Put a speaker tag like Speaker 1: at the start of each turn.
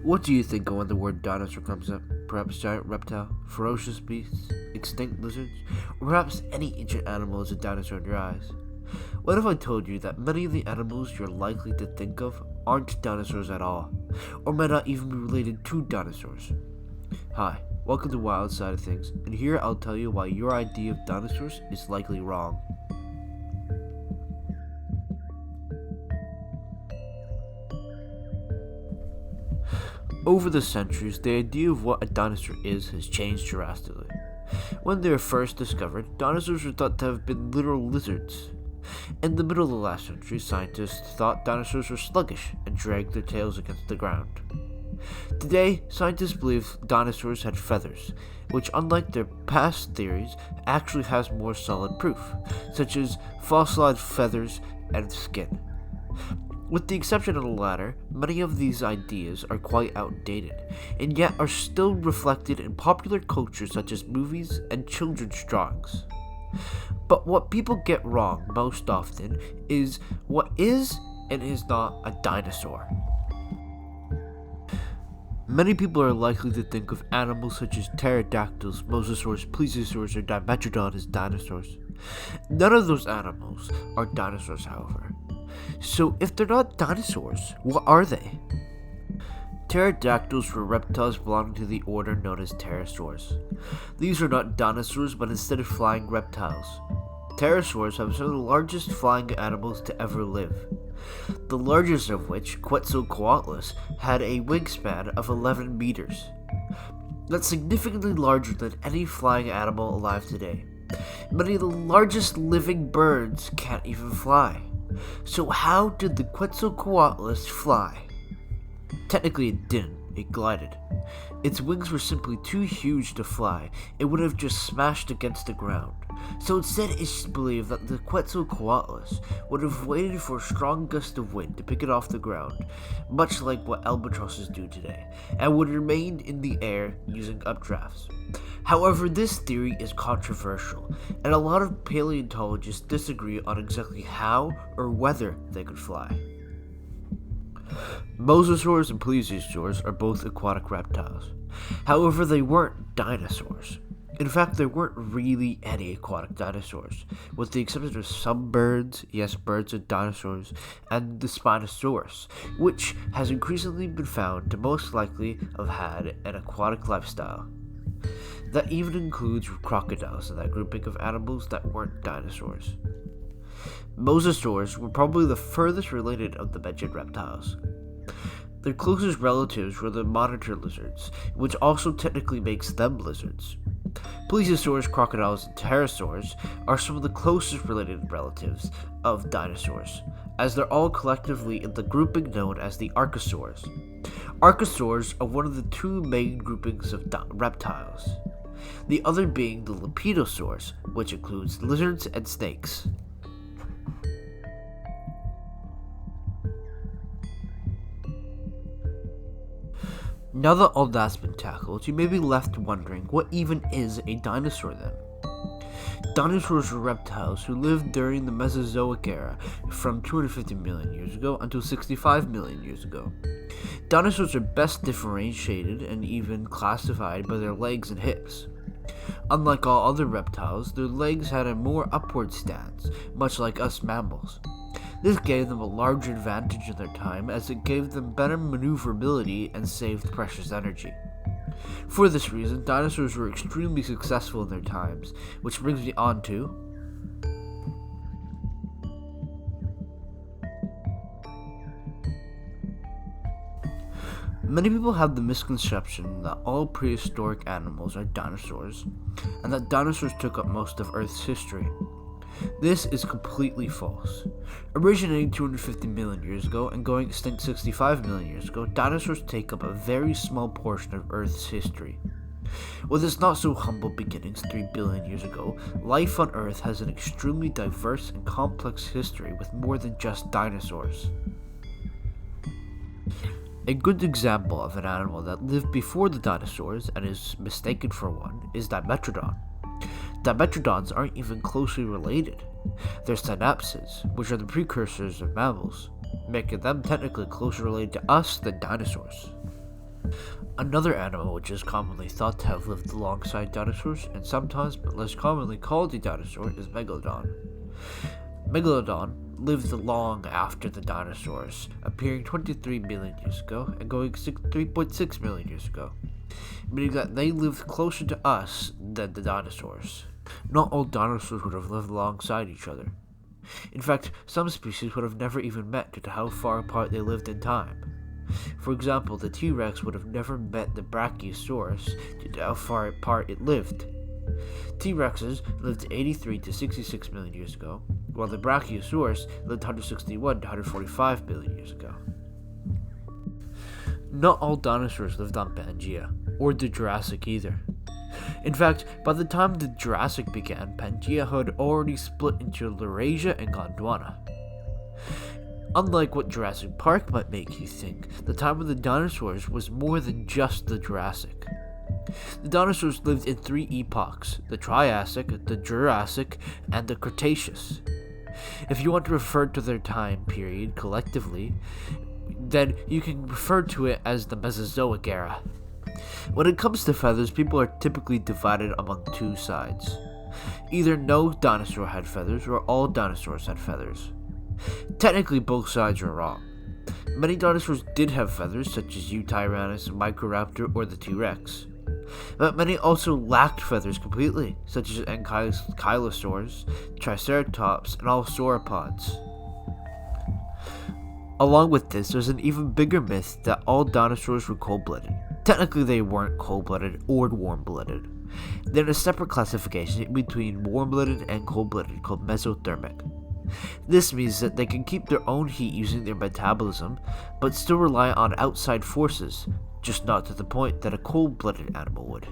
Speaker 1: What do you think of when the word dinosaur comes up? Perhaps giant reptile, ferocious beasts, extinct lizards, or perhaps any ancient animal is a dinosaur in your eyes? What if I told you that many of the animals you're likely to think of aren't dinosaurs at all, or might not even be related to dinosaurs? Hi, welcome to Wild Side of Things, and here I'll tell you why your idea of dinosaurs is likely wrong. Over the centuries, the idea of what a dinosaur is has changed drastically. When they were first discovered, dinosaurs were thought to have been literal lizards. In the middle of the last century, scientists thought dinosaurs were sluggish and dragged their tails against the ground. Today, scientists believe dinosaurs had feathers, which unlike their past theories, actually has more solid proof, such as fossilized feathers and skin. With the exception of the latter, many of these ideas are quite outdated, and yet are still reflected in popular culture such as movies and children's drawings. But what people get wrong most often is what is and is not a dinosaur. Many people are likely to think of animals such as pterodactyls, mossasaurs, plesiosaurs, or dimetrodons as dinosaurs. None of those animals are dinosaurs, however. So if they're not dinosaurs, what are they? Pterodactyls were reptiles belonging to the order known as Dinosuars. These are not dinosaurs, but instead flying reptiles. Dinosaurs have some of the largest flying animals to ever live. The largest of which, Quetzalcoatlus, had a wingspan of 11 meters. That's significantly larger than any flying animal alive today. Many of the largest living birds can't even fly. So how did the Quetzalcoatlus fly? Technically it didn't, it glided. Its wings were simply too huge to fly, it would have just smashed against the ground. So instead it's believed that the Quetzalcoatlus would have waited for a strong gust of wind to pick it off the ground, much like what albatrosses do today, and would remain in the air using updrafts. However, this theory is controversial, and a lot of paleontologists disagree on exactly how or whether they could fly. Mossasaurs and plesiosaurs are both aquatic reptiles. However, they weren't dinosaurs. In fact, there weren't really any aquatic dinosaurs, with the exception of some birds, yes, birds are dinosaurs, and the Spinosaurus, which has increasingly been found to most likely have had an aquatic lifestyle. That even includes crocodiles in that grouping of animals that weren't dinosaurs. Mossasaurs were probably the furthest related of the mentioned reptiles. Their closest relatives were the monitor lizards, which also technically makes them lizards. Plesiosaurs, crocodiles, and pterosaurs are some of the closest related relatives of dinosaurs, as they're all collectively in the grouping known as the archosaurs. Archosaurs are one of the two main groupings of reptiles, the other being the Lepidosauros, which includes lizards and snakes. Now that all that's been tackled, you may be left wondering what even is a dinosaur then? Dinosaurs were reptiles who lived during the Mesozoic era from 250 million years ago until 65 million years ago. Dinosaurs are best differentiated and even classified by their legs and hips. Unlike all other reptiles, their legs had a more upward stance, much like us mammals. This gave them a large advantage in their time as it gave them better maneuverability and saved precious energy. For this reason, dinosaurs were extremely successful in their times, which brings me on to many people have the misconception that all prehistoric animals are dinosaurs, and that dinosaurs took up most of Earth's history. This is completely false. Originating 250 million years ago and going extinct 65 million years ago, dinosaurs take up a very small portion of Earth's history. With its not so humble beginnings 3 billion years ago, life on Earth has an extremely diverse and complex history with more than just dinosaurs. A good example of an animal that lived before the dinosaurs and is mistaken for one is Dimetrodon. Dimetrodons aren't even closely related. They're synapsids, which are the precursors of mammals, making them technically closer related to us than dinosaurs. Another animal which is commonly thought to have lived alongside dinosaurs, and sometimes but less commonly called a dinosaur, is Megalodon. Megalodon lived long after the dinosaurs, appearing 23 million years ago and going 3.6 million years ago, meaning that they lived closer to us than the dinosaurs. Not all dinosaurs would have lived alongside each other. In fact, some species would have never even met due to how far apart they lived in time. For example, the T-Rex would have never met the Brachiosaurus due to how far apart it lived. T-Rexes lived 83 to 66 million years ago, while the Brachiosaurus lived 161 to 145 billion years ago. Not all dinosaurs lived on Pangaea, or the Jurassic either. In fact, by the time the Jurassic began, Pangaea had already split into Laurasia and Gondwana. Unlike what Jurassic Park might make you think, the time of the dinosaurs was more than just the Jurassic. The dinosaurs lived in 3 epochs: the Triassic, the Jurassic, and the Cretaceous. If you want to refer to their time period collectively, then you can refer to it as the Mesozoic era. When it comes to feathers, people are typically divided among 2 sides. Either no dinosaur had feathers, or all dinosaurs had feathers. Technically, both sides are wrong. Many dinosaurs did have feathers, such as Eutyrannus, Microraptor, or the T-Rex. But many also lacked feathers completely, such as Ankylosaurs, Triceratops, and all sauropods. Along with this, there's an even bigger myth that all dinosaurs were cold-blooded. Technically, they weren't cold-blooded or warm-blooded. They're in a separate classification between warm-blooded and cold-blooded called mesothermic. This means that they can keep their own heat using their metabolism, but still rely on outside forces, just not to the point that a cold-blooded animal would.